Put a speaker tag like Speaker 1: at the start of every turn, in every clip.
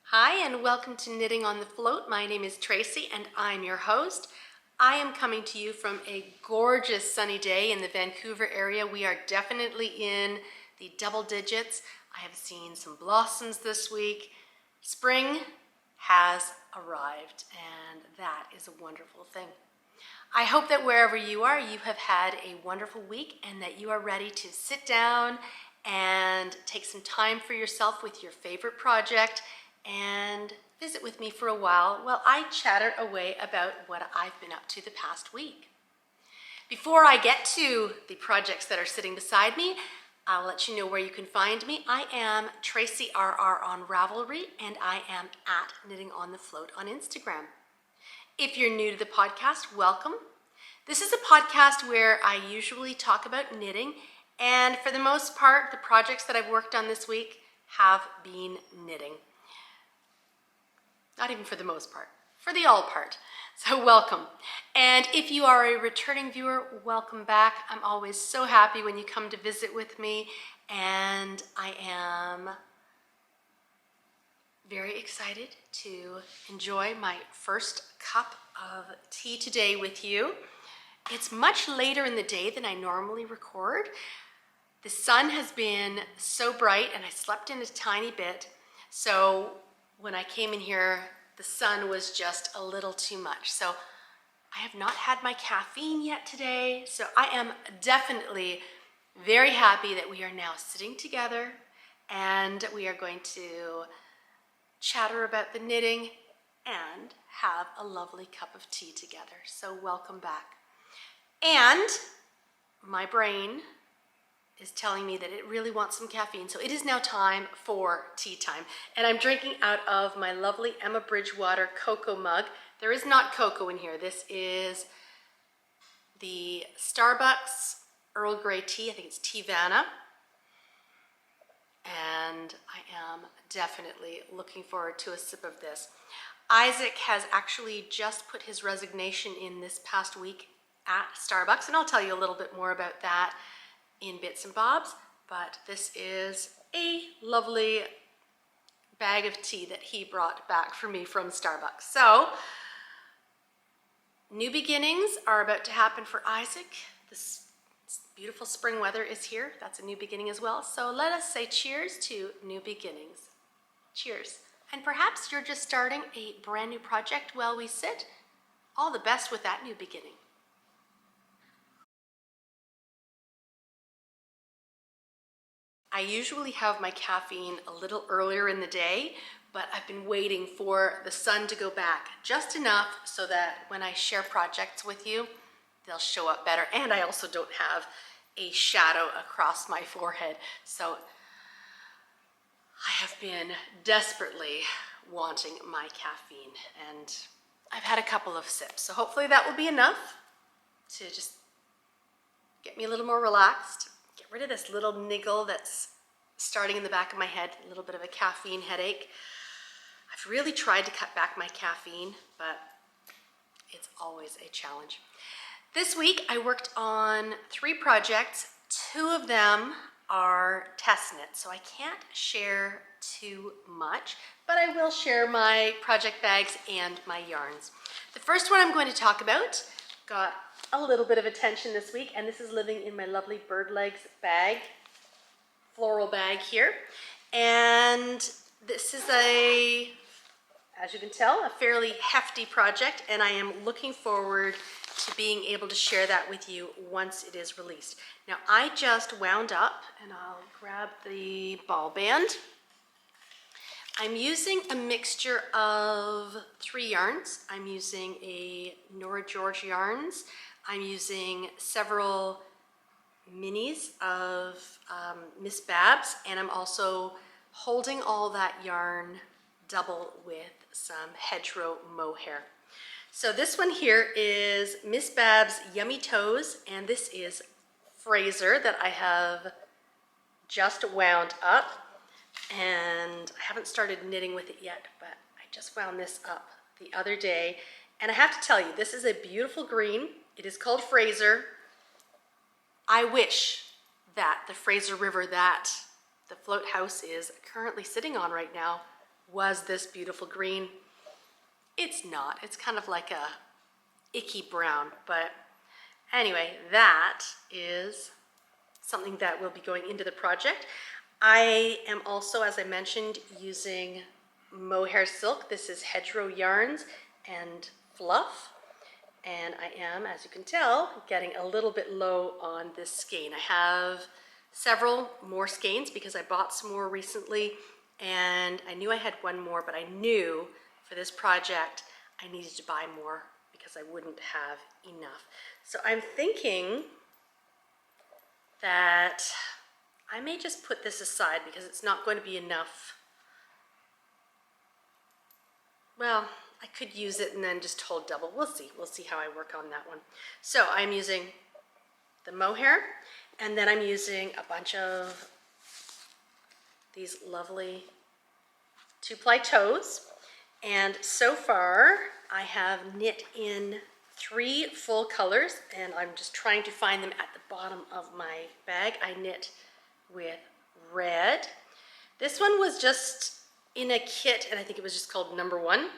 Speaker 1: Hi and welcome to Knitting on the Float. My name is Tracy and I'm your host. I am coming to you from a gorgeous sunny day in the Vancouver area. We are definitely in the double digits. I have seen some blossoms this week. Spring has arrived and that is a wonderful thing. I hope that wherever you are, you have had a wonderful week and that you are ready to sit down and take some time for yourself with your favorite project and visit with me for a while I chatter away about what I've been up to the past week. Before I get to the projects that are sitting beside me, I'll let you know where you can find me. I am Tracy RR on Ravelry and I am at Knitting on the Float on Instagram. If you're new to the podcast, welcome. This is a podcast where I usually talk about knitting, and for the most part, the projects that I've worked on this week have been knitting. Not even for the most part, for the all part. So welcome. And if you are a returning viewer, welcome back. I'm always so happy when you come to visit with me, and I am very excited to enjoy my first cup of tea today with you. It's much later in the day than I normally record. The sun has been so bright and I slept in a tiny bit. So when I came in here, the sun was just a little too much. So I have not had my caffeine yet today. So I am definitely very happy that we are now sitting together and we are going to chatter about the knitting and have a lovely cup of tea together. So welcome back. And my brain is telling me that it really wants some caffeine. So it is now time for tea time. And I'm drinking out of my lovely Emma Bridgewater cocoa mug. There is not cocoa in here. This is the Starbucks Earl Grey tea. I think it's Teavana. And I am definitely looking forward to a sip of this. Isaac has actually just put his resignation in this past week at Starbucks, and I'll tell you a little bit more about that in bits and bobs, but this is a lovely bag of tea that he brought back for me from Starbucks. So, new beginnings are about to happen for Isaac. This beautiful spring weather is here. That's a new beginning as well. So let us say cheers to new beginnings. Cheers. And perhaps you're just starting a brand new project while we sit. All the best with that new beginning. I usually have my caffeine a little earlier in the day, but I've been waiting for the sun to go back just enough so that when I share projects with you, they'll show up better. And I also don't have a shadow across my forehead. So I have been desperately wanting my caffeine, and I've had a couple of sips. So hopefully that will be enough to just get me a little more relaxed. Get rid of this little niggle that's starting in the back of my head, a little bit of a caffeine headache. I've really tried to cut back my caffeine, but it's always a challenge. This week I worked on 3 projects. 2 of them are test knits, so I can't share too much, but I will share my project bags and my yarns. The first one I'm going to talk about got a little bit of attention this week, and this is living in my lovely bird legs bag, floral bag here. And this is as you can tell, a fairly hefty project, and I am looking forward to being able to share that with you once it is released. Now I just wound up, and I'll grab the ball band. I'm using a mixture of 3 yarns. I'm using a Nora George yarns. I'm using several minis of Miss Babs, and I'm also holding all that yarn double with some hedgerow mohair. So this one here is Miss Babs Yummy Toes, and this is Fraser that I have just wound up, and I haven't started knitting with it yet, but I just wound this up the other day, and I have to tell you, this is a beautiful green. It is called Fraser. I wish that the Fraser River that the float house is currently sitting on right now was this beautiful green. It's not. It's kind of like a icky brown, but anyway, that is something that will be going into the project. I am also, as I mentioned, using mohair silk. This is Hedgerow Yarns and Fluff. And I am, as you can tell, getting a little bit low on this skein. I have several more skeins because I bought some more recently, and I knew I had one more, but I knew for this project I needed to buy more because I wouldn't have enough. So I'm thinking that I may just put this aside because it's not going to be enough. Well, I could use it and then just hold double. We'll see. We'll see how I work on that one. So I'm using the mohair, and then I'm using a bunch of these lovely 2-ply toes. And so far, I have knit in 3 full colors, and I'm just trying to find them at the bottom of my bag. I knit with red. This one was just in a kit, and I think it was just called number 1.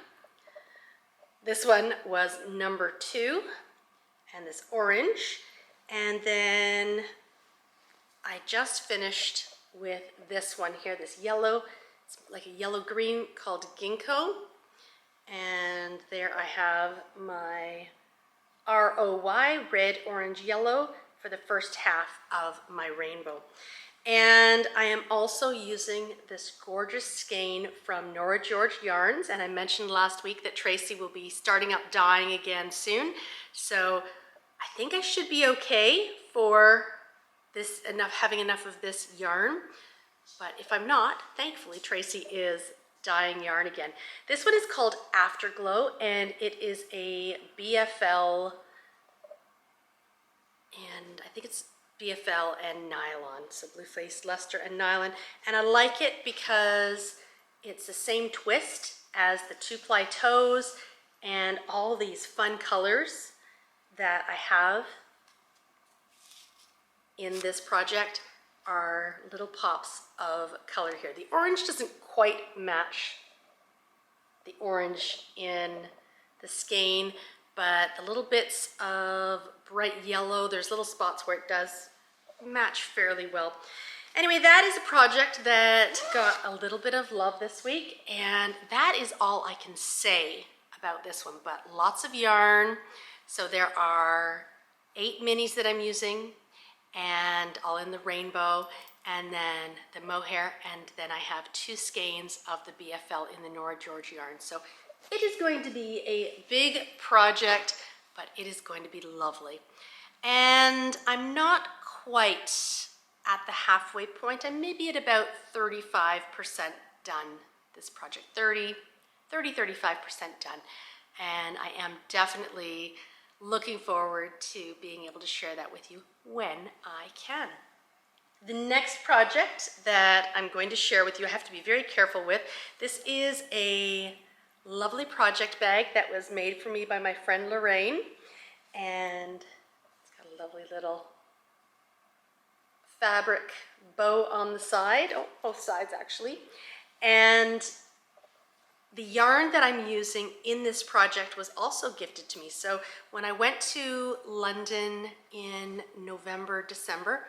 Speaker 1: This one was number 2, and this orange. And then I just finished with this one here, this yellow. It's like a yellow-green called Ginkgo. And there I have my ROY, red, orange, yellow, for the first half of my rainbow. And I am also using this gorgeous skein from Nora George Yarns, and I mentioned last week that Tracy will be starting up dyeing again soon. So I think I should be okay for this, having enough of this yarn. But if I'm not, thankfully Tracy is dyeing yarn again. This one is called Afterglow, and it is a BFL, and I think it's BFL and nylon, so Blue Faced Leicester and nylon. And I like it because it's the same twist as the 2-ply toes, and all these fun colors that I have in this project are little pops of color here. The orange doesn't quite match the orange in the skein, but the little bits of bright yellow, there's little spots where it does match fairly well. Anyway, that is a project that got a little bit of love this week, and that is all I can say about this one, but lots of yarn. So there are 8 minis that I'm using, and all in the rainbow, and then the mohair, and then I have 2 skeins of the BFL in the Nora George yarn. So it is going to be a big project, but it is going to be lovely. And I'm not quite at the halfway point. I'm maybe at about 35% done this project, 35% done. And I am definitely looking forward to being able to share that with you when I can. The next project that I'm going to share with you, I have to be very careful with. This is a lovely project bag that was made for me by my friend Lorraine, and it's got a lovely little fabric bow on the side, both sides actually. And the yarn that I'm using in this project was also gifted to me. So when I went to London in November, December,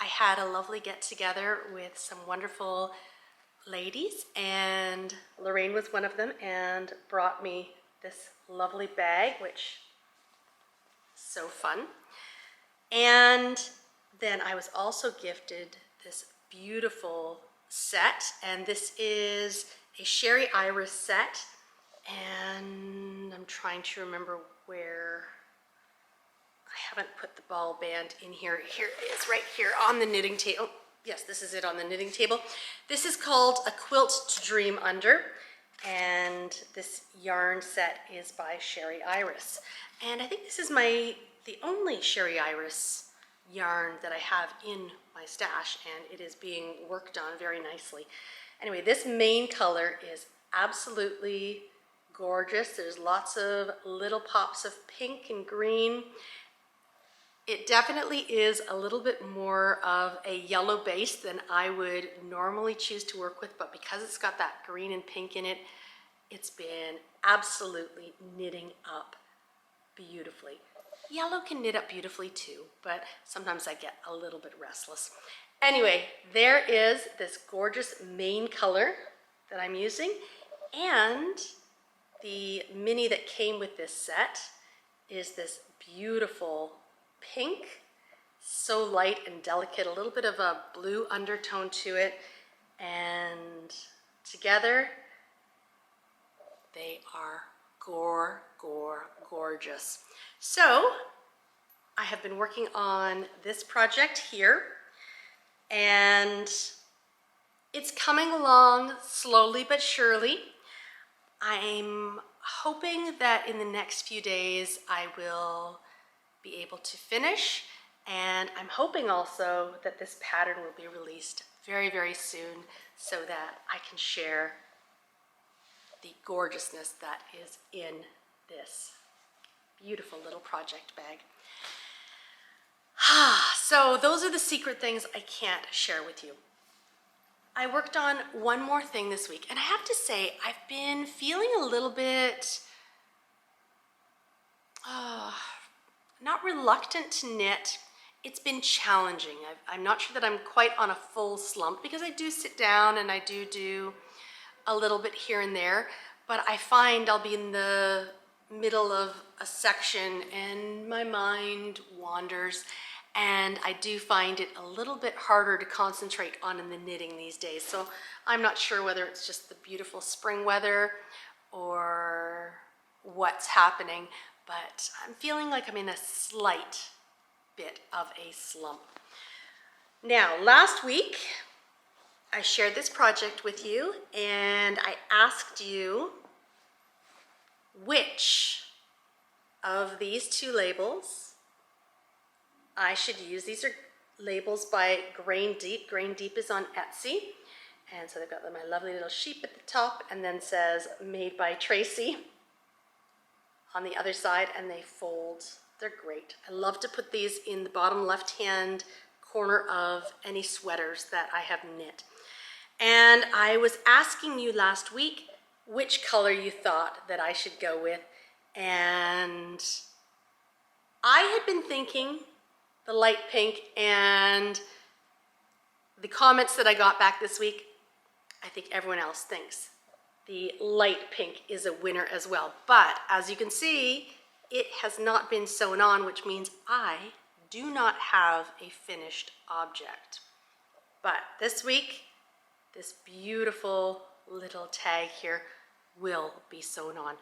Speaker 1: I had a lovely get together with some wonderful ladies, and Lorraine was one of them, and brought me this lovely bag, which is so fun. And then I was also gifted this beautiful set, and this is a Sherry Iris set, and I'm trying to remember where. I haven't put the ball band in here. Here it is, right here on the knitting table. Oh, yes, this is it on the knitting table. This is called A Quilt to Dream Under, and this yarn set is by Sherry Iris. And I think this is the only Sherry Iris yarn that I have in my stash, and it is being worked on very nicely. Anyway, this main color is absolutely gorgeous. There's lots of little pops of pink and green. It definitely is a little bit more of a yellow base than I would normally choose to work with, but because it's got that green and pink in it, it's been absolutely knitting up beautifully. Yellow can knit up beautifully too, but sometimes I get a little bit restless. Anyway, there is this gorgeous main color that I'm using, and the mini that came with this set is this beautiful pink, so light and delicate, a little bit of a blue undertone to it, and together they are gorgeous. So I have been working on this project here, and it's coming along slowly but surely. I'm hoping that in the next few days I will be able to finish, and I'm hoping also that this pattern will be released very soon so that I can share the gorgeousness that is in this beautiful little project bag. So those are the secret things I can't share with you. I worked on one more thing this week, and I have to say I've been feeling a little bit not reluctant to knit. It's been challenging. I'm not sure that I'm quite on a full slump because I do sit down and I do a little bit here and there, but I find I'll be in the middle of a section and my mind wanders, and I do find it a little bit harder to concentrate on in the knitting these days. So I'm not sure whether it's just the beautiful spring weather or what's happening, but I'm feeling like I'm in a slight bit of a slump. Now, last week, I shared this project with you and I asked you which of these two labels I should use. These are labels by Grain Deep. Grain Deep is on Etsy. And so they've got my lovely little sheep at the top and then says made by Tracy on the other side, and they fold. They're great. I love to put these in the bottom left-hand corner of any sweaters that I have knit. And I was asking you last week which color you thought that I should go with, and I had been thinking the light pink, and the comments that I got back this week, I think everyone else thinks the light pink is a winner as well. But as you can see, it has not been sewn on, which means I do not have a finished object. But this week, this beautiful little tag here will be sewn on.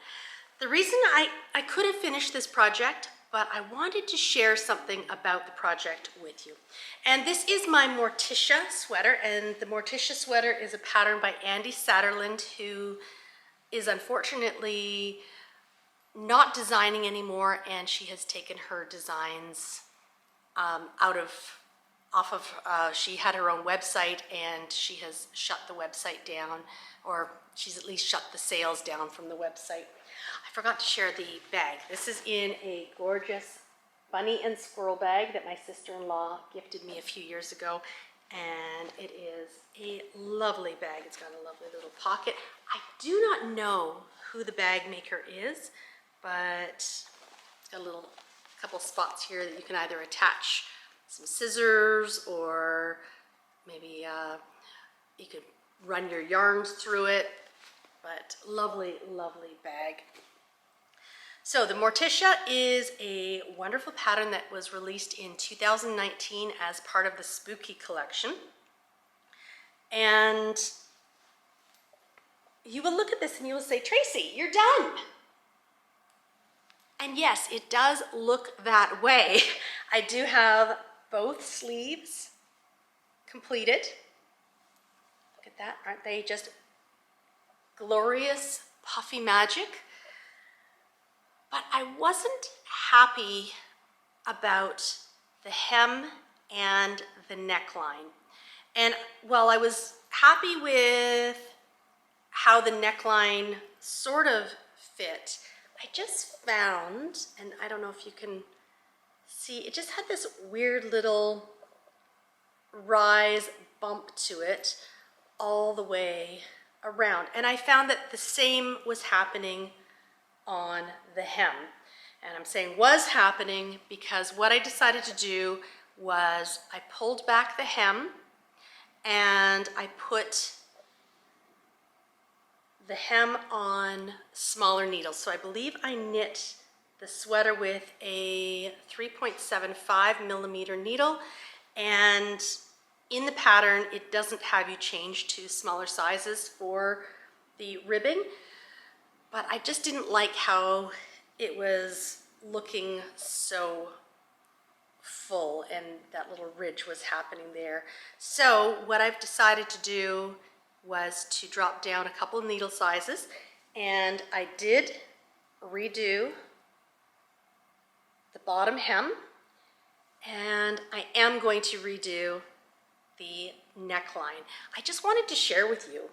Speaker 1: The reason I could have finished this project, but I wanted to share something about the project with you. And this is my Morticia sweater, and the Morticia sweater is a pattern by Andi Satterlund, who is unfortunately not designing anymore, and she has taken her designs she had her own website, and she has shut the website down, or she's at least shut the sales down from the website. I forgot to share the bag. This is in a gorgeous bunny and squirrel bag that my sister-in-law gifted me a few years ago, and it is a lovely bag. It's got a lovely little pocket. I do not know who the bag maker is, but it's got a couple spots here that you can either attach some scissors, or maybe you could run your yarns through it, but lovely bag. So the Morticia is a wonderful pattern that was released in 2019 as part of the Spooky collection. And you will look at this and you will say, Tracy, you're done. And yes, it does look that way. I do have both sleeves completed. Look at that, aren't they just glorious, puffy magic? But I wasn't happy about the hem and the neckline. And while I was happy with how the neckline sort of fit, I just found, and I don't know if you can see, it just had this weird little rise bump to it all the way around. And I found that the same was happening on the hem. And I'm saying was happening because what I decided to do was I pulled back the hem and I put the hem on smaller needles. So I believe I knit the sweater with a 3.75 millimeter needle, and in the pattern it doesn't have you change to smaller sizes for the ribbing, but I just didn't like how it was looking so full and that little ridge was happening there. So what I've decided to do was to drop down a couple of needle sizes, and I did redo the bottom hem, and I am going to redo the neckline. I just wanted to share with you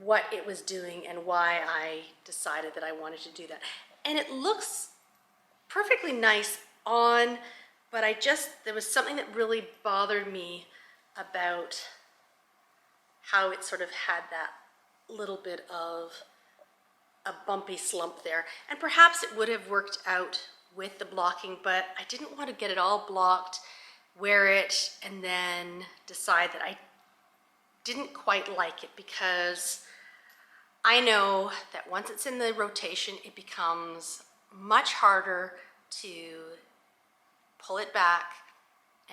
Speaker 1: what it was doing and why I decided that I wanted to do that. And it looks perfectly nice on, but there was something that really bothered me about how it sort of had that little bit of a bumpy slump there. And perhaps it would have worked out with the blocking, but I didn't want to get it all blocked, wear it, and then decide that I didn't quite like it, because I know that once it's in the rotation, it becomes much harder to pull it back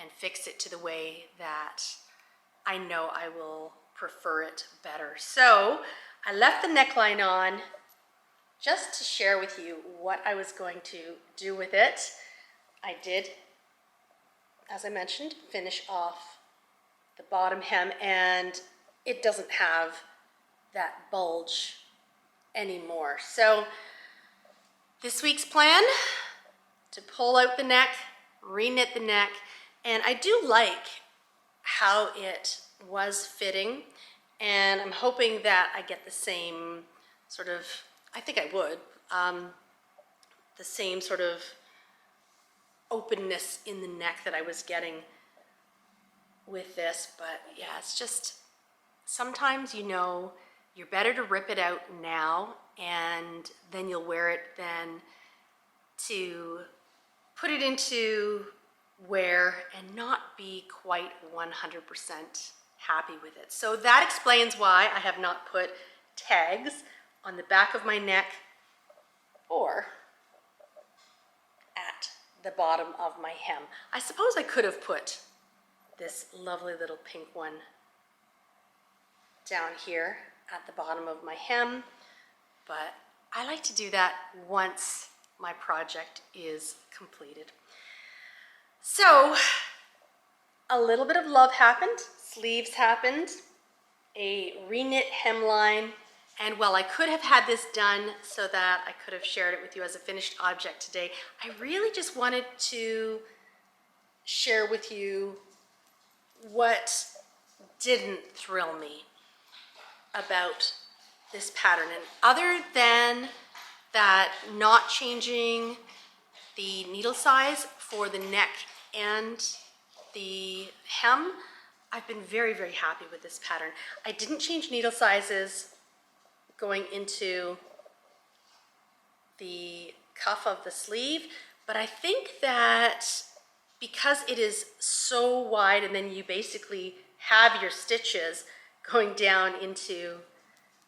Speaker 1: and fix it to the way that I know I will prefer it better. So I left the neckline on just to share with you what I was going to do with it. I did, as I mentioned, finish off the bottom hem, and it doesn't have that bulge anymore. So this week's plan, to pull out the neck, re-knit the neck, and I do like how it was fitting, and I'm hoping that I get the same sort of, I think I would, the same sort of openness in the neck that I was getting with this. But yeah, it's just, sometimes you're better to rip it out now and then you'll wear it than to put it into wear and not be quite 100% happy with it. So that explains why I have not put tags on the back of my neck or at the bottom of my hem. I suppose I could have put this lovely little pink one down here at the bottom of my hem, but I like to do that once my project is completed. So a little bit of love happened, sleeves happened, a re-knit hemline, and while I could have had this done so that I could have shared it with you as a finished object today, I really just wanted to share with you what didn't thrill me about this pattern. And other than that, not changing the needle size for the neck and the hem, I've been very, very happy with this pattern. I didn't change needle sizes going into the cuff of the sleeve, but I think that because it is so wide and then you basically have your stitches going down into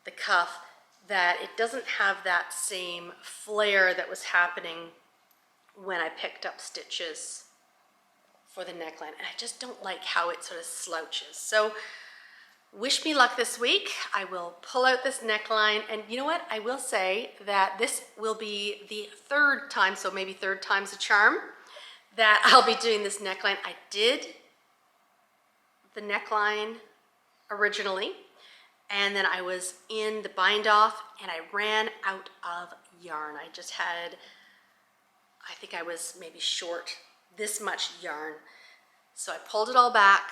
Speaker 1: the cuff, that it doesn't have that same flare that was happening when I picked up stitches for the neckline. And I just don't like how it sort of slouches. So wish me luck this week. I will pull out this neckline, and you know what? I will say that this will be the third time, so maybe third time's a charm, that I'll be doing this neckline. I did the neckline originally, and then I was in the bind off and I ran out of yarn. I just had, I think I was maybe short this much yarn. So I pulled it all back,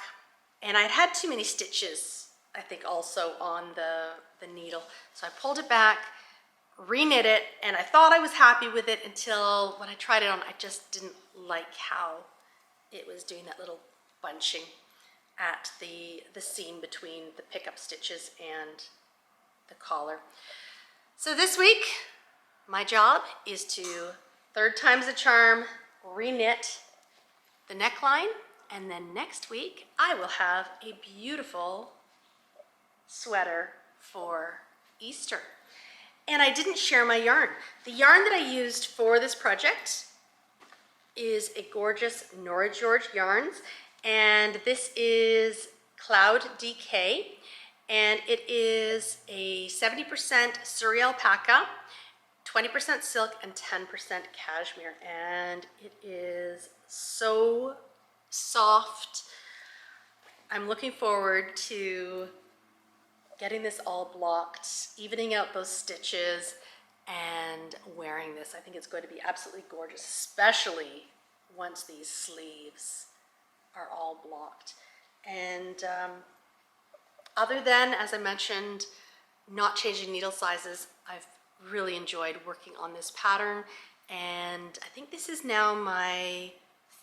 Speaker 1: and I'd had too many stitches, I think, also on the needle. So I pulled it back, re-knit it, and I thought I was happy with it until when I tried it on, I just didn't like how it was doing that little bunching at the seam between the pickup stitches and the collar. So this week, my job is to, third time's the charm, re-knit the neckline, and then next week I will have a beautiful sweater for Easter. And I didn't share my yarn. The yarn that I used for this project is a gorgeous Nora George Yarns, and this is Cloud DK, and it is a 70% Surrey alpaca, 20% silk, and 10% cashmere, and it is so soft. I'm looking forward to getting this all blocked, evening out those stitches, and wearing this. I think it's going to be absolutely gorgeous, especially once these sleeves are all blocked. And other than, as I mentioned, not changing needle sizes, I've really enjoyed working on this pattern, and I think this is now my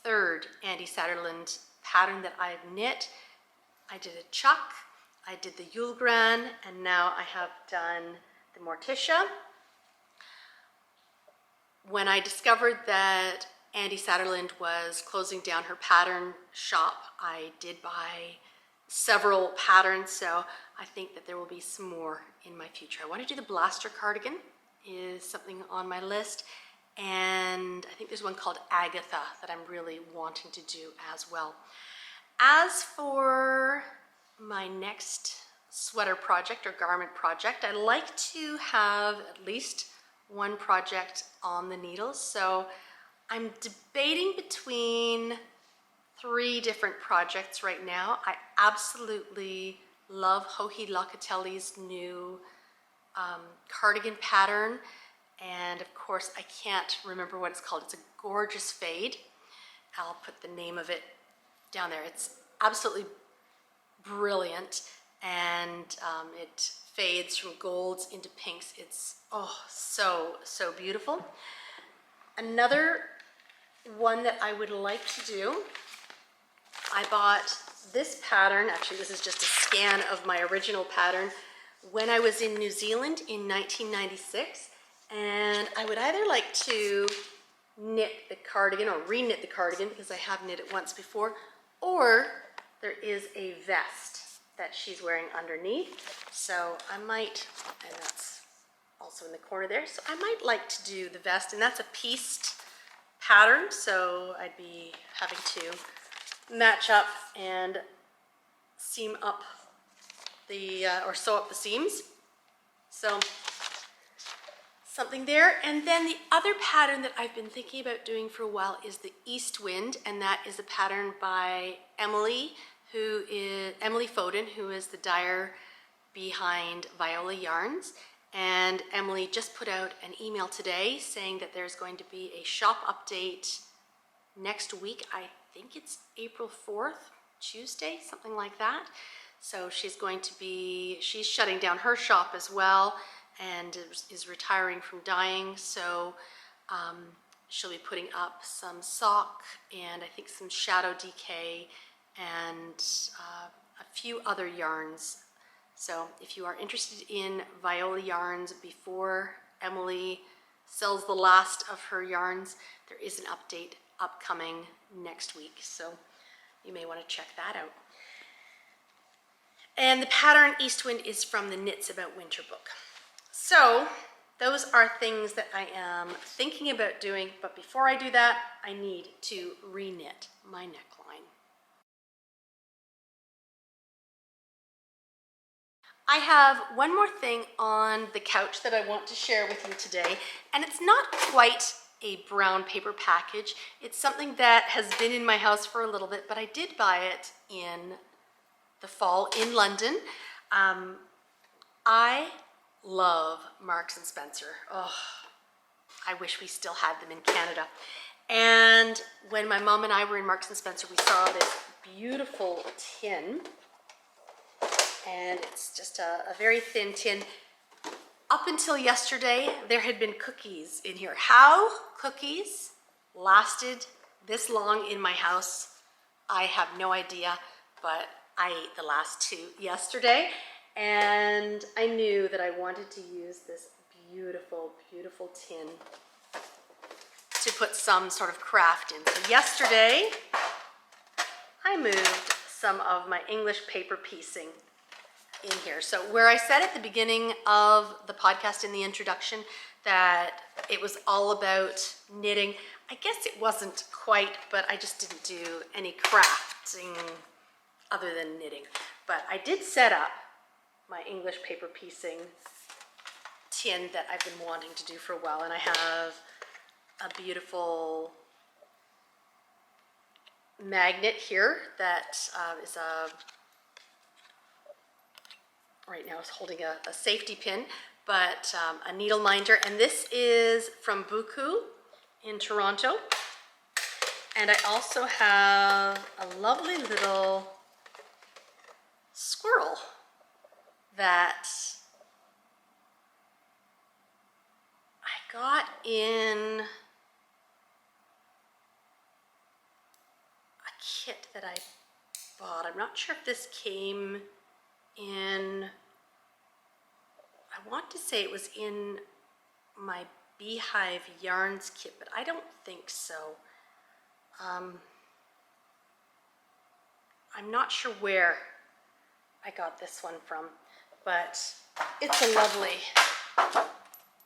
Speaker 1: third Andi Satterlund pattern that I've knit. I did a Chuck, I did the Yulgran, and now I have done the Morticia. When I discovered that Andi Satterlund was closing down her pattern shop, I did buy several patterns, so I think that there will be some more in my future. I want to do the Blaster cardigan, is something on my list, and I think there's one called Agatha that I'm really wanting to do as well. As for my next sweater project or garment project, I like to have at least one project on the needles, so I'm debating between 3 different projects right now. I absolutely love Joji Locatelli's new cardigan pattern, and of course I can't remember what it's called. It's a gorgeous fade. I'll put the name of it down there. It's absolutely brilliant, and it fades from golds into pinks. It's so beautiful. Another one that I would like to do, I bought this pattern. Actually, this is just a scan of my original pattern when I was in New Zealand in 1996, and I would either like to knit the cardigan or re-knit the cardigan because I have knit it once before, or there is a vest that she's wearing underneath. So I might, and that's also in the corner there, so I might like to do the vest, and that's a pieced pattern, so I'd be having to match up and seam up the, or sew up the seams. So something there. And then the other pattern that I've been thinking about doing for a while is the East Wind, and that is a pattern by Emily Foden, who is the dyer behind Viola Yarns. And Emily just put out an email today saying that there's going to be a shop update next week. I think it's April 4th, Tuesday, something like that. So she's shutting down her shop as well, and is retiring from dyeing. So she'll be putting up some sock and I think some shadow DK and a few other yarns. So if you are interested in Viola Yarns before Emily sells the last of her yarns, there is an update upcoming next week. So you may want to check that out. And the pattern East Wind is from the Knits About Winter book. So those are things that I am thinking about doing, but before I do that, I need to re-knit my neckline. I have one more thing on the couch that I want to share with you today, and it's not quite a brown paper package. It's something that has been in my house for a little bit, but I did buy it in the fall in London. I love Marks and Spencer. Oh, I wish we still had them in Canada. And when my mom and I were in Marks and Spencer, we saw this beautiful tin, and it's just a very thin tin. Up until yesterday, there had been cookies in here. How cookies lasted this long in my house, I have no idea, but I ate the last 2 yesterday, and I knew that I wanted to use this beautiful, beautiful tin to put some sort of craft in. So yesterday, I moved some of my English paper piecing in here. So where I said at the beginning of the podcast in the introduction that it was all about knitting, I guess it wasn't quite, but I just didn't do any crafting other than knitting. But I did set up my English paper piecing tin that I've been wanting to do for a while, and I have a beautiful magnet here that is right now it's holding a safety pin, but a needle minder, and this is from Buku in Toronto. And I also have a lovely little squirrel that I got in a kit that I bought. I'm not sure if this came in, I want to say it was in my Beehive Yarns kit, but I don't think so. I'm not sure where I got this one from, but it's a lovely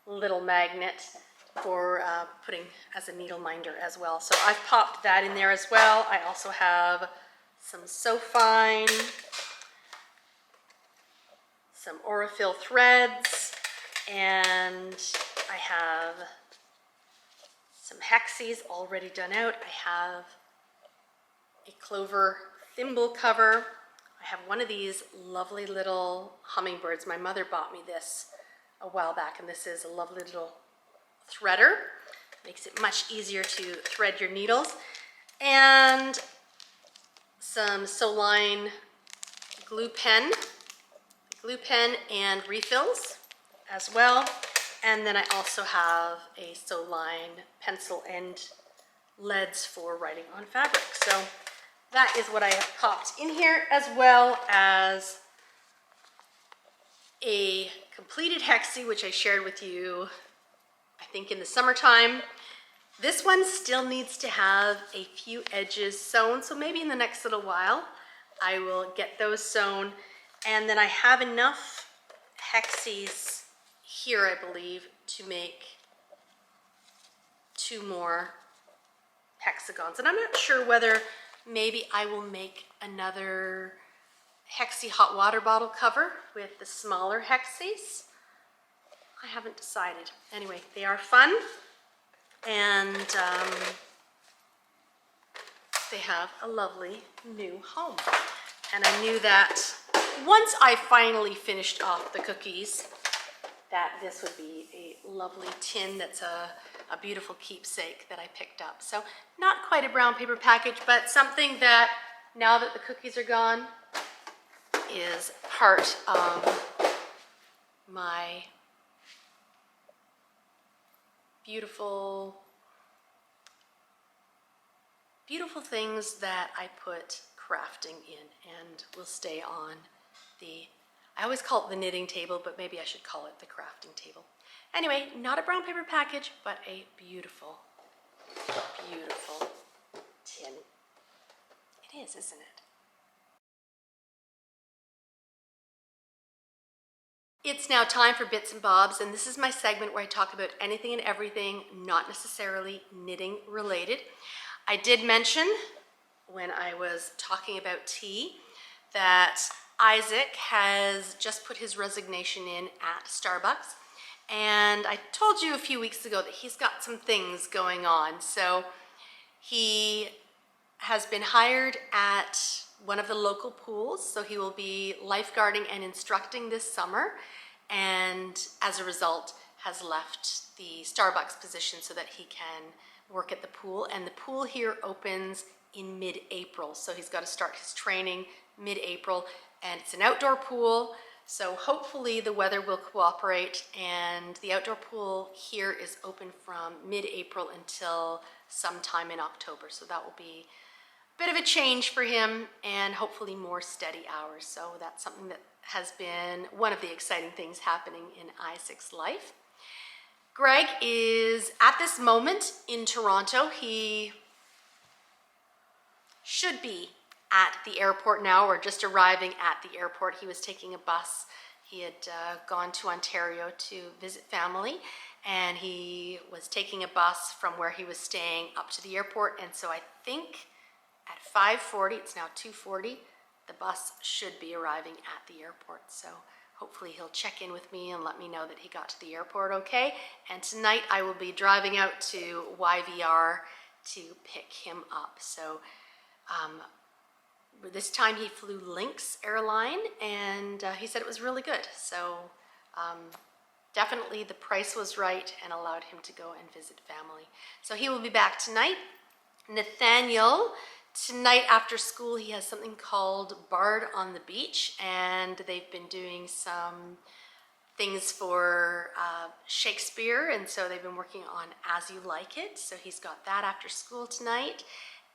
Speaker 1: little magnet for putting as a needle minder as well. So I've popped that in there as well. I also have some So-Fine, some Aurifil threads, and I have some Hexies already done out. I have a Clover thimble cover. I have one of these lovely little hummingbirds. My mother bought me this a while back, and this is a lovely little threader. Makes it much easier to thread your needles. And some Soline glue pen and refills as well. And then I also have a Soline pencil and leads for writing on fabric. So that is what I have popped in here, as well as a completed Hexie, which I shared with you, I think in the summertime. This one still needs to have a few edges sewn, so maybe in the next little while I will get those sewn. And then I have enough Hexies here, I believe, to make 2 more hexagons. And I'm not sure whether maybe I will make another Hexie hot water bottle cover with the smaller Hexies. I haven't decided. Anyway, they are fun, and they have a lovely new home. And I knew that once I finally finished off the cookies, that this would be a lovely tin that's a beautiful keepsake that I picked up. So not quite a brown paper package, but something that now that the cookies are gone is part of my beautiful, beautiful things that I put crafting in and will stay on the, I always call it the knitting table, but maybe I should call it the crafting table. Anyway, not a brown paper package, but a beautiful, beautiful tin. It is, isn't it? It's now time for Bits and Bobs, and this is my segment where I talk about anything and everything, not necessarily knitting related. I did mention when I was talking about tea that Isaac has just put his resignation in at Starbucks, and I told you a few weeks ago that he's got some things going on. So he has been hired at one of the local pools, so he will be lifeguarding and instructing this summer, and as a result has left the Starbucks position so that he can work at the pool. And the pool here opens in mid-April, so he's got to start his training mid-April, and it's an outdoor pool, So hopefully the weather will cooperate, and the outdoor pool here is open from mid-April until sometime in October. So that will be a bit of a change for him and hopefully more steady hours. So that's something that has been one of the exciting things happening in Isaac's life. Greg is at this moment in Toronto. He should be at the airport now, or just arriving at the airport. He was taking a bus. He had gone to Ontario to visit family, and he was taking a bus from where he was staying up to the airport. And so I think at 5:40, it's now 2:40, the bus should be arriving at the airport. So hopefully he'll check in with me and let me know that he got to the airport okay. And tonight I will be driving out to YVR to pick him up. So this time he flew Lynx Airline, and he said it was really good. So definitely the price was right and allowed him to go and visit family. So he will be back tonight. Nathaniel, tonight after school, he has something called Bard on the Beach, and they've been doing some things for Shakespeare, and so they've been working on As You Like It. So he's got that after school tonight.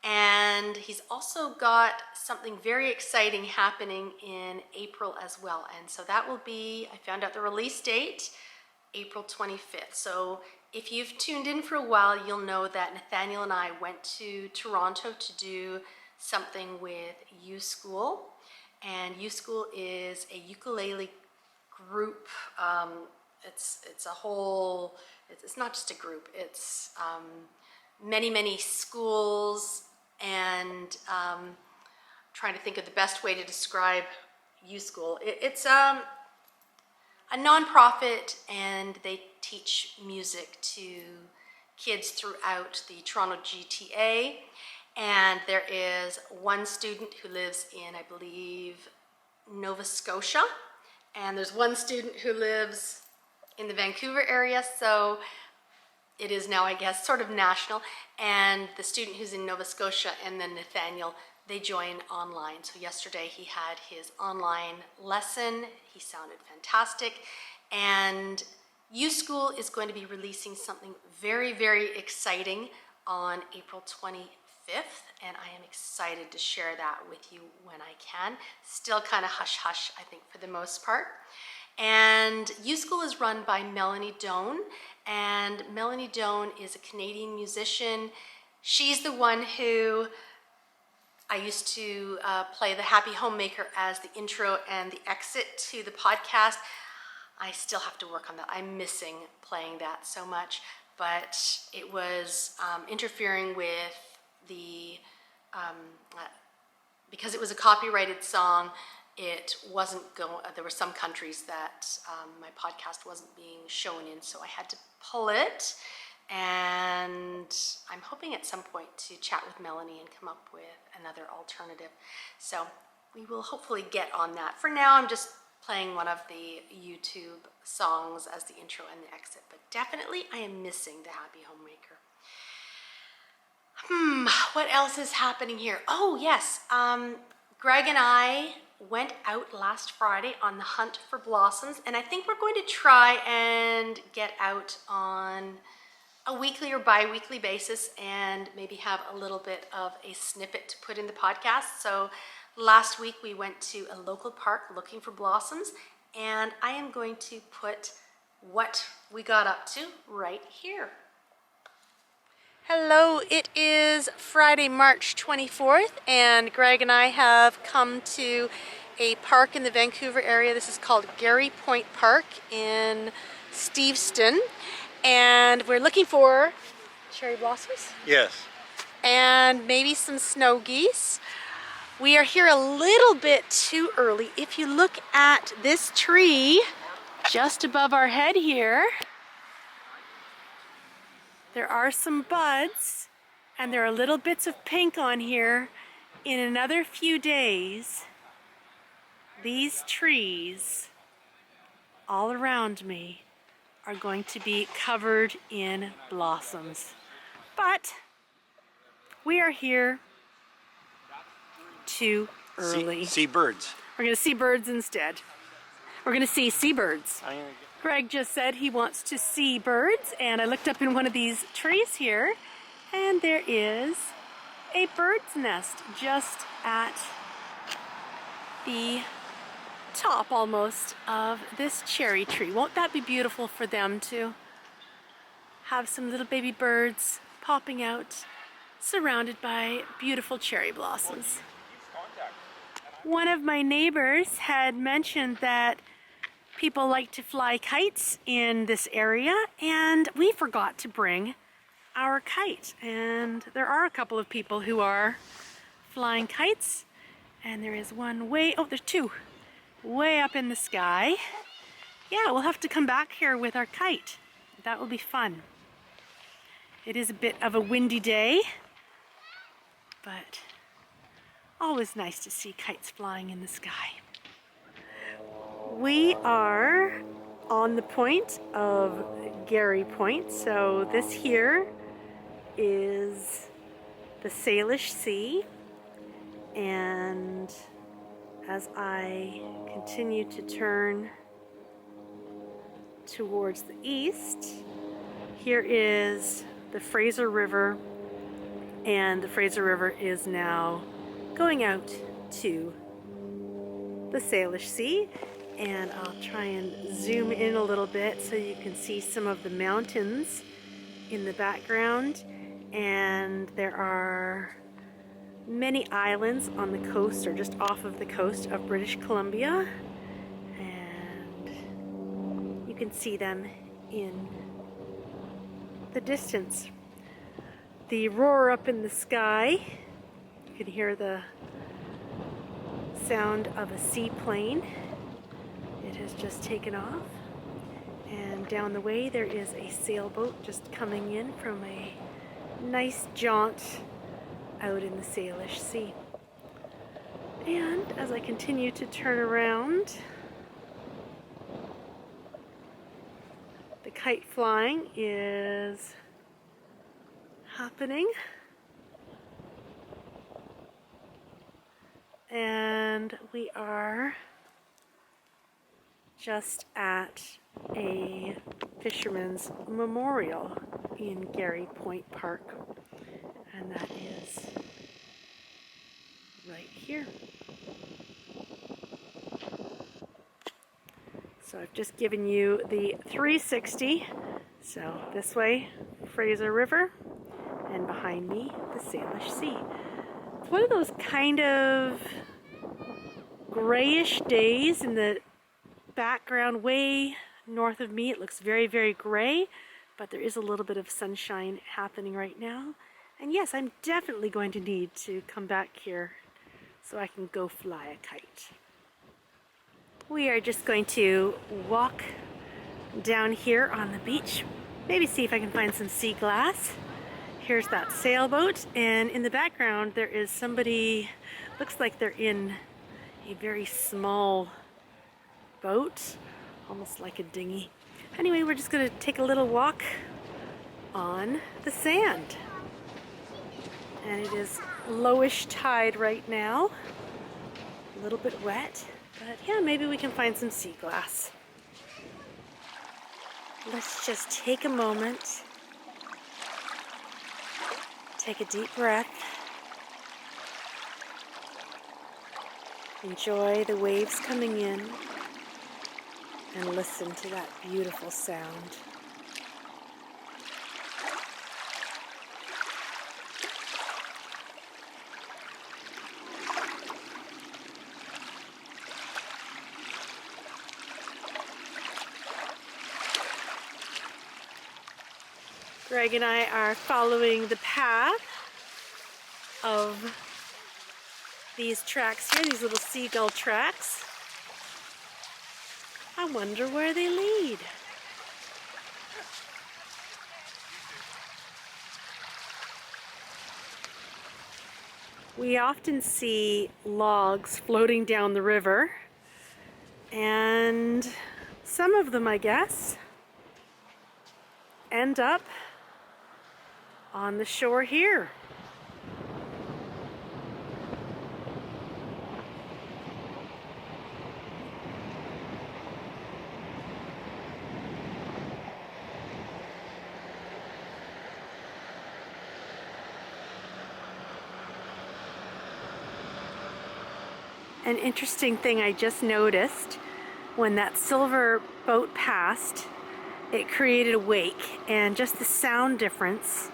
Speaker 1: And he's also got something very exciting happening in April as well. And so that will be, I found out the release date, April 25th. So if you've tuned in for a while, you'll know that Nathaniel and I went to Toronto to do something with U School. And U School is a ukulele group. It's a whole, it's not just a group, it's many schools, and trying to think of the best way to describe U School. It's a nonprofit, and they teach music to kids throughout the Toronto GTA. And there is one student who lives in, I believe, Nova Scotia, and there's one student who lives in the Vancouver area. So it is now, I guess, sort of national. And the student who's in Nova Scotia and then Nathaniel, they join online. So yesterday he had his online lesson. He sounded fantastic. And U School is going to be releasing something very, very exciting on April 25th. And I am excited to share that with you when I can. Still kind of hush-hush, I think, for the most part. And U School is run by Melanie Doan, and Melanie Doan is a Canadian musician. She's the one who I used to play the Happy Homemaker as the intro and the exit to the podcast. I still have to work on that. I'm missing playing that so much, but it was interfering with the, because it was a copyrighted song, it wasn't going, there were some countries that my podcast wasn't being shown in, so I had to pull it. And I'm hoping at some point to chat with Melanie and come up with another alternative. So we will hopefully get on that. For now, I'm just playing one of the YouTube songs as the intro and the exit, but definitely I am missing the Happy Homemaker. What else is happening here? Oh yes, Greg and I went out last Friday on the hunt for blossoms, and I think we're going to try and get out on a weekly or bi-weekly basis and maybe have a little bit of a snippet to put in the podcast. So last week we went to a local park looking for blossoms, and I am going to put what we got up to right here. Hello, it is Friday, March 24th, and Greg and I have come to a park in the Vancouver area. This is called Garry Point Park in Steveston, and we're looking for cherry blossoms.
Speaker 2: Yes.
Speaker 1: And maybe some snow geese. We are here a little bit too early. If you look at this tree just above our head here, there are some buds, and there are little bits of pink on here. In another few days, these trees all around me are going to be covered in blossoms. But we are here too early.
Speaker 2: See birds.
Speaker 1: We're going to see birds instead. We're gonna see seabirds. Greg just said he wants to see birds, and I looked up in one of these trees here, and there is a bird's nest just at the top almost of this cherry tree. Won't that be beautiful for them to have some little baby birds popping out, surrounded by beautiful cherry blossoms? One of my neighbors had mentioned that people like to fly kites in this area, and we forgot to bring our kite. And there are a couple of people who are flying kites, and there is one there's two way up in the sky. Yeah, we'll have to come back here with our kite. That will be fun. It is a bit of a windy day, but always nice to see kites flying in the sky. We are on the point of Garry Point. So this here is the Salish Sea, and as I continue to turn towards the east, here is the Fraser River, and the Fraser River is now going out to the Salish Sea. And I'll try and zoom in a little bit so you can see some of the mountains in the background. And there are many islands on the coast, or just off of the coast of British Columbia. And you can see them in the distance. The roar up in the sky, you can hear the sound of a seaplane. It has just taken off, and down the way there is a sailboat just coming in from a nice jaunt out in the Salish Sea. And as I continue to turn around, the kite flying is happening, and we are just at a fisherman's memorial in Garry Point Park, and that is right here. So I've just given you the 360. So this way, Fraser River, and behind me, the Salish Sea. It's one of those kind of grayish days in the background way north of me. It looks very, very gray, but there is a little bit of sunshine happening right now. And yes, I'm definitely going to need to come back here so I can go fly a kite. We are just going to walk down here on the beach, maybe see if I can find some sea glass. Here's that sailboat, and in the background there is somebody, looks like they're in a very small boat, almost like a dinghy. Anyway, we're just going to take a little walk on the sand. And it is lowish tide right now, a little bit wet, but yeah, maybe we can find some sea glass. Let's just take a moment, take a deep breath, enjoy the waves coming in, and listen to that beautiful sound. Greg and I are following the path of these tracks here, these little seagull tracks. I wonder where they lead. We often see logs floating down the river, and some of them, I guess, end up on the shore here. An interesting thing I just noticed, when that silver boat passed, it created a wake, and just the sound difference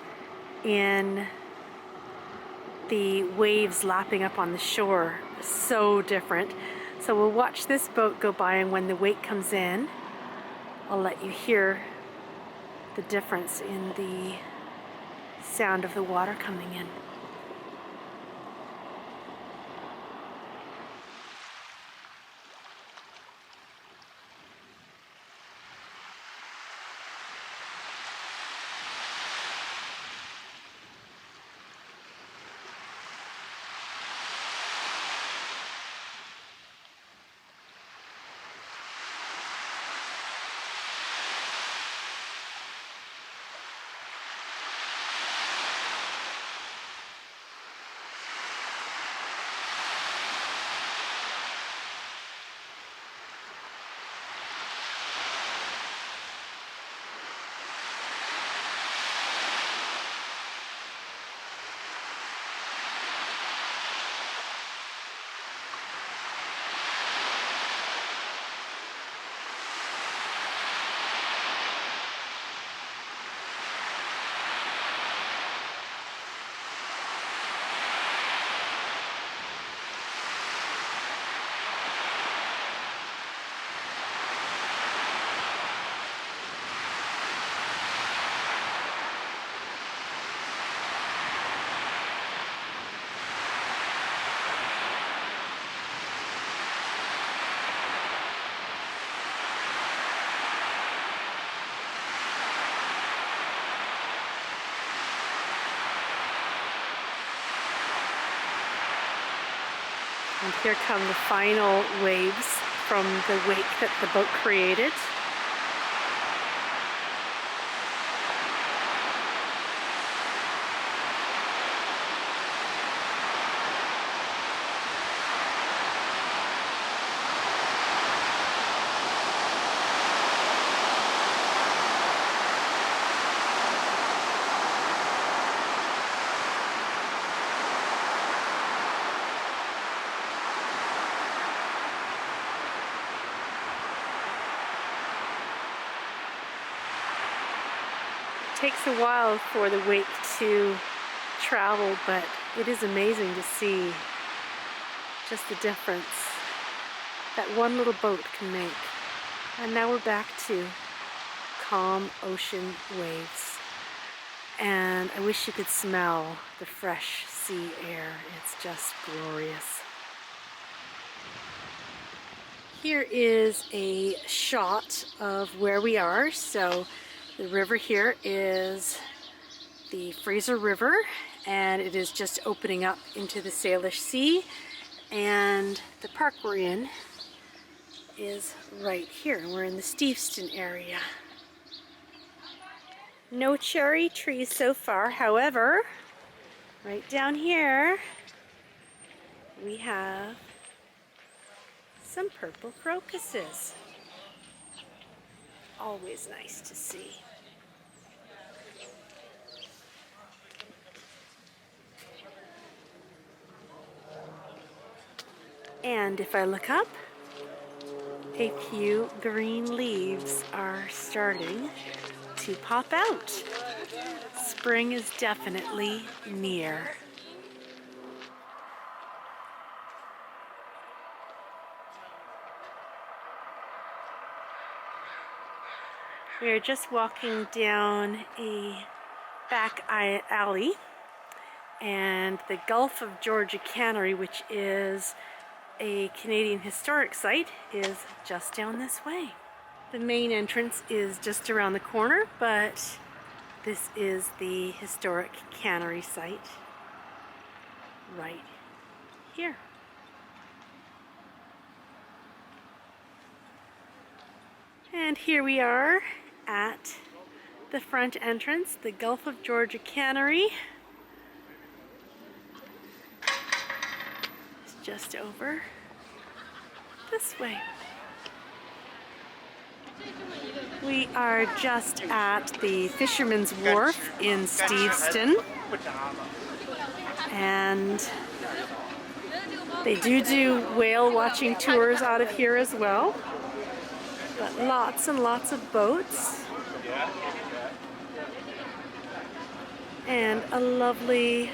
Speaker 1: in the waves lapping up on the shore is so different. So we'll watch this boat go by, and when the wake comes in, I'll let you hear the difference in the sound of the water coming in. And here come the final waves from the wake that the boat created. It takes a while for the wake to travel, but it is amazing to see just the difference that one little boat can make. And now we're back to calm ocean waves. And I wish you could smell the fresh sea air. It's just glorious. Here is a shot of where we are. So the river here is the Fraser River, and it is just opening up into the Salish Sea, and the park we're in is right here. We're in the Steveston area. No cherry trees so far, however, right down here we have some purple crocuses. Always nice to see. And if I look up, a few green leaves are starting to pop out. Spring is definitely near. We are just walking down a back alley, and the Gulf of Georgia Cannery, which is a Canadian historic site, is just down this way. The main entrance is just around the corner, but this is the historic cannery site right here. And here we are at the front entrance, the Gulf of Georgia Cannery. It's just over this way. We are just at the Fisherman's Wharf in Steveston, and
Speaker 2: They do whale watching tours out of here as well. But lots and lots of boats. And a lovely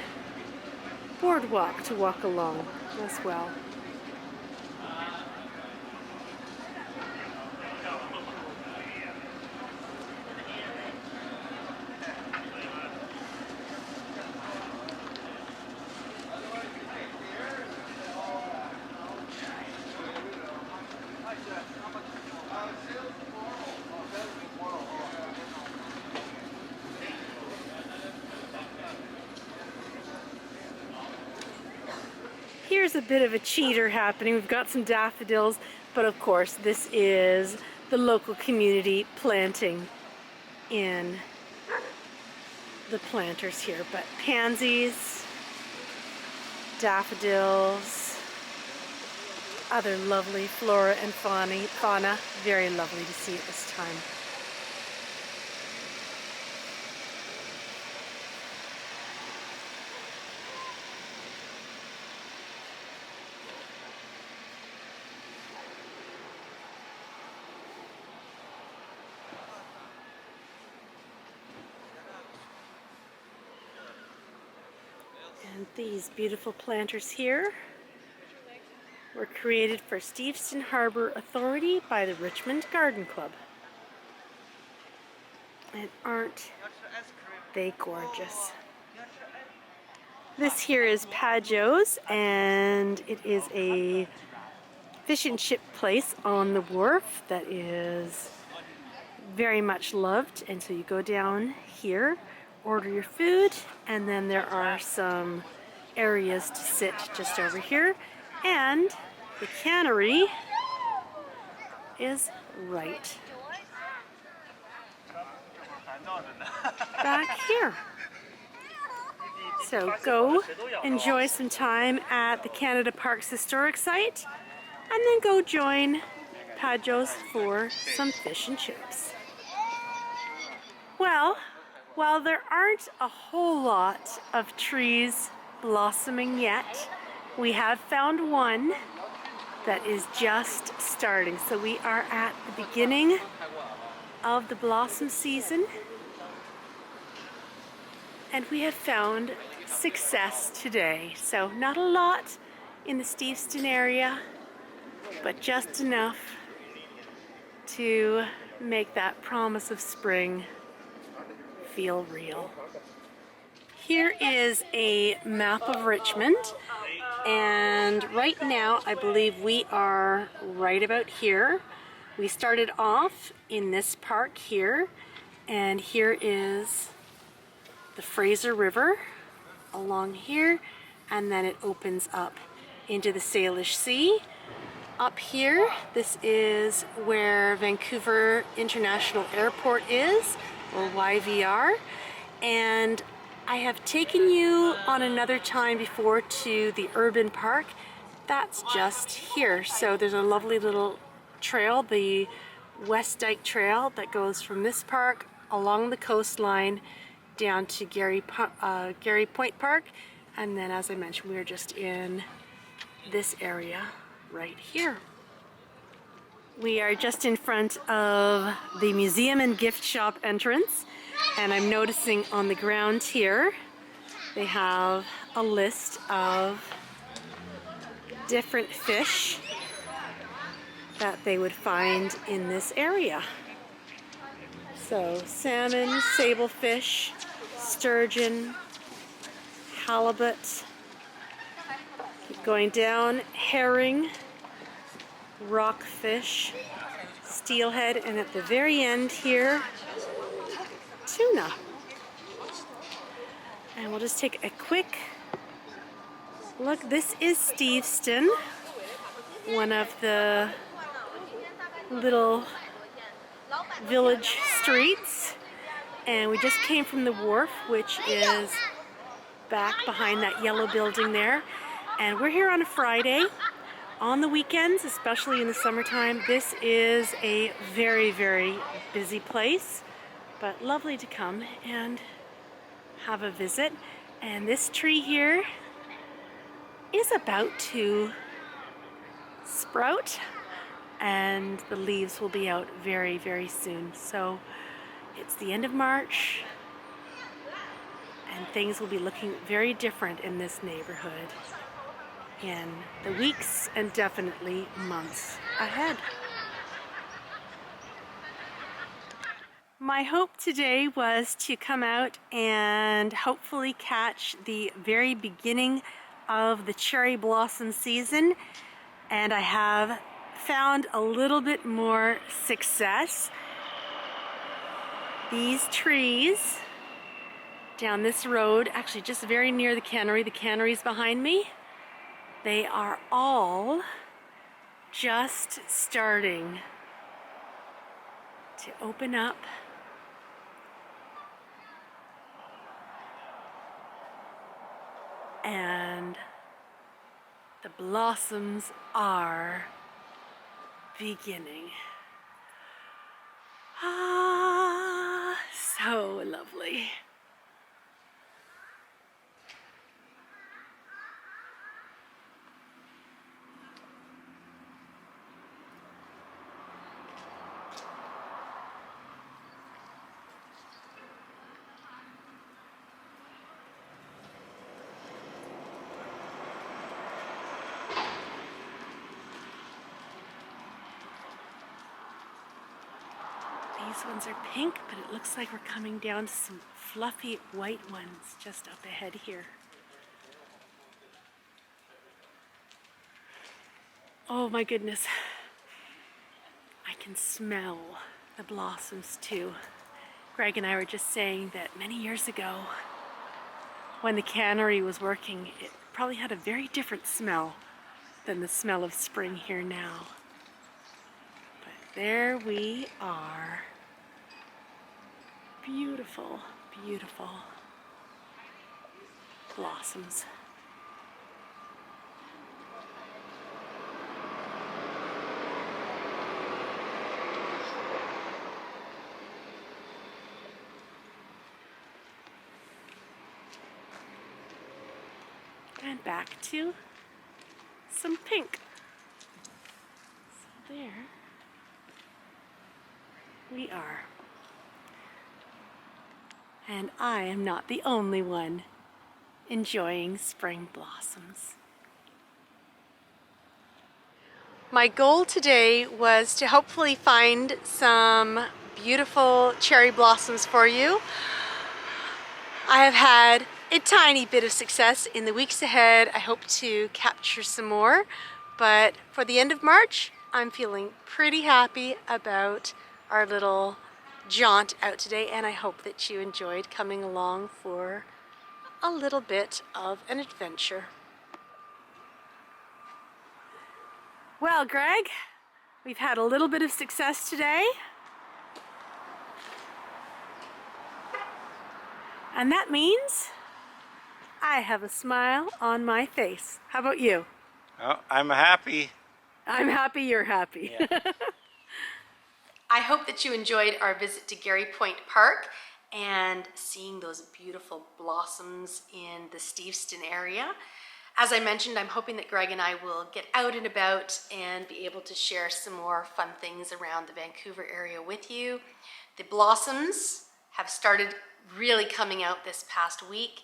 Speaker 2: boardwalk to walk along as well. Here's a bit of a cheater happening. We've got some daffodils, but of course this is the local community planting in the planters here. But pansies, daffodils, other lovely flora and fauna. Very lovely to see at this time. And these beautiful planters here were created for Steveston Harbor Authority by the Richmond Garden Club. And aren't they gorgeous? This here is Padjo's, and it is a fish and chip place on the wharf that is very much loved. And so you go down here, order your food, and then there are some areas to sit just over here, and the cannery is right back here. So go enjoy some time at the Canada Parks Historic Site, and then go join Padjo's for some fish and chips. Well, while there aren't a whole lot of trees blossoming yet, we have found one that is just starting. So we are at the beginning of the blossom season, and we have found success today. So not a lot in the Steveston area, but just enough to make that promise of spring feel real. Here is a map of Richmond, and right now I believe we are right about here. We started off in this park here, and here is the Fraser River along here, and then it opens up into the Salish Sea. Up here, this is where Vancouver International Airport is, or YVR, and I have taken you on another time before to the urban park. That's just here. So there's a lovely little trail, the West Dyke Trail, that goes from this park along the coastline down to Garry Point Park, and then, as I mentioned, we're just in this area right here. We are just in front of the museum and gift shop entrance, and I'm noticing on the ground here they have a list of different fish that they would find in this area. So salmon, sablefish, sturgeon, halibut. Keep going down, herring, rockfish, steelhead, and at the very end here, tuna. And we'll just take a quick look. This is Steveston, one of the little village streets, and we just came from the wharf, which is back behind that yellow building there, and we're here on a Friday. On the weekends, especially in the summertime, this is a very, very busy place, but lovely to come and have a visit. And this tree here is about to sprout, and the leaves will be out very, very soon. So it's the end of March, and things will be looking very different in this neighborhood in the weeks and definitely months ahead. My hope today was to come out and hopefully catch the very beginning of the cherry blossom season, and I have found a little bit more success. These trees down this road, actually just very near the cannery's behind me, they are all just starting to open up. And the blossoms are beginning. Ah, so lovely. These ones are pink, but it looks like we're coming down to some fluffy white ones just up ahead here. Oh my goodness. I can smell the blossoms too. Greg and I were just saying that many years ago, when the cannery was working, it probably had a very different smell than the smell of spring here now. But there we are. Beautiful, beautiful blossoms. And back to some pink. So there we are. And I am not the only one enjoying spring blossoms. My goal today was to hopefully find some beautiful cherry blossoms for you. I have had a tiny bit of success in the weeks ahead. I hope to capture some more, but for the end of March, I'm feeling pretty happy about our little jaunt out today, and I hope that you enjoyed coming along for a little bit of an adventure. Well, Greg, we've had a little bit of success today. And that means I have a smile on my face. How about you?
Speaker 3: Oh, I'm happy.
Speaker 2: I'm happy you're happy.
Speaker 3: Yeah.
Speaker 1: I hope that you enjoyed our visit to Garry Point Park and seeing those beautiful blossoms in the Steveston area. As I mentioned, I'm hoping that Greg and I will get out and about and be able to share some more fun things around the Vancouver area with you. The blossoms have started really coming out this past week.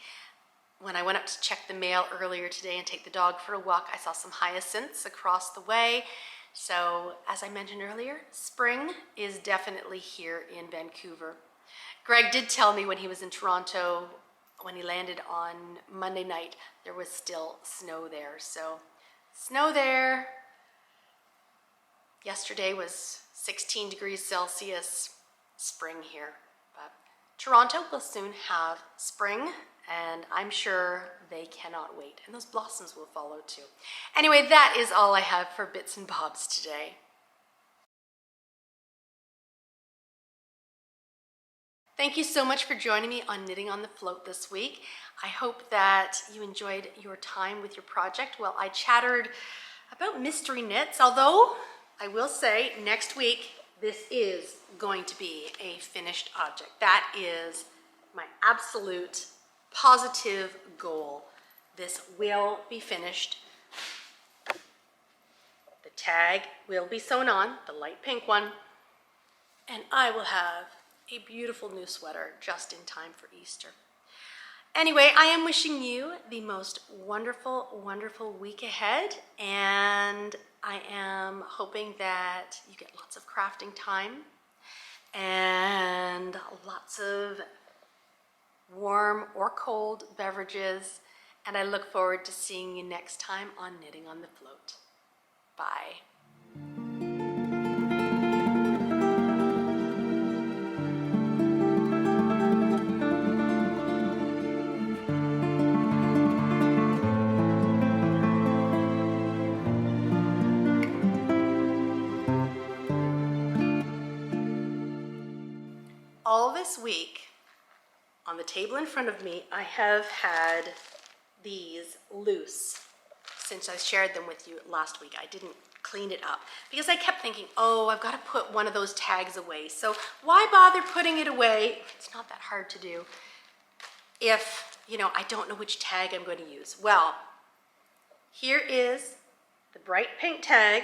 Speaker 1: When I went up to check the mail earlier today and take the dog for a walk, I saw some hyacinths across the way. So, as I mentioned earlier, spring is definitely here in Vancouver. Greg did tell me when he was in Toronto, when he landed on Monday night, there was still snow there. So, snow there. Yesterday was 16 degrees Celsius, spring here. But Toronto will soon have spring, and I'm sure they cannot wait. And those blossoms will follow too. Anyway, that is all I have for Bits and Bobs today. Thank you so much for joining me on Knitting on the Float this week. I hope that you enjoyed your time with your project while I chattered about mystery knits, although I will say next week this is going to be a finished object. That is my absolute positive goal. This will be finished. The tag will be sewn on, the light pink one, and I will have a beautiful new sweater just in time for Easter. Anyway, I am wishing you the most wonderful, wonderful week ahead, and I am hoping that you get lots of crafting time and lots of warm or cold beverages, and I look forward to seeing you next time on Knitting on the Float. Bye. All this week, on the table in front of me, I have had these loose since I shared them with you last week. I didn't clean it up because I kept thinking, oh, I've got to put one of those tags away. So why bother putting it away? It's not that hard to do if, I don't know which tag I'm going to use. Well, here is the bright pink tag.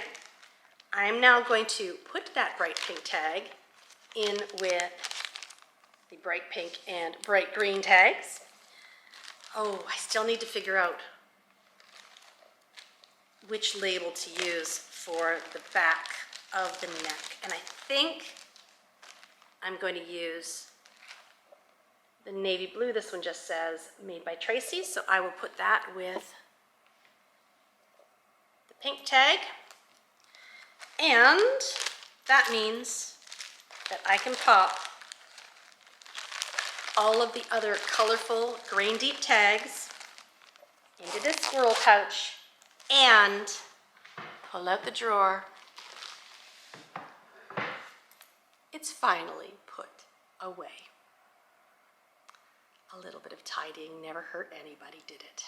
Speaker 1: I am now going to put that bright pink tag in with the bright pink and bright green tags. Oh, I still need to figure out which label to use for the back of the neck. And I think I'm going to use the navy blue. This one just says made by Tracy, so I will put that with the pink tag. And that means that I can pop all of the other colorful grain deep tags into this squirrel pouch and pull out the drawer. It's finally put away. A little bit of tidying never hurt anybody, did it?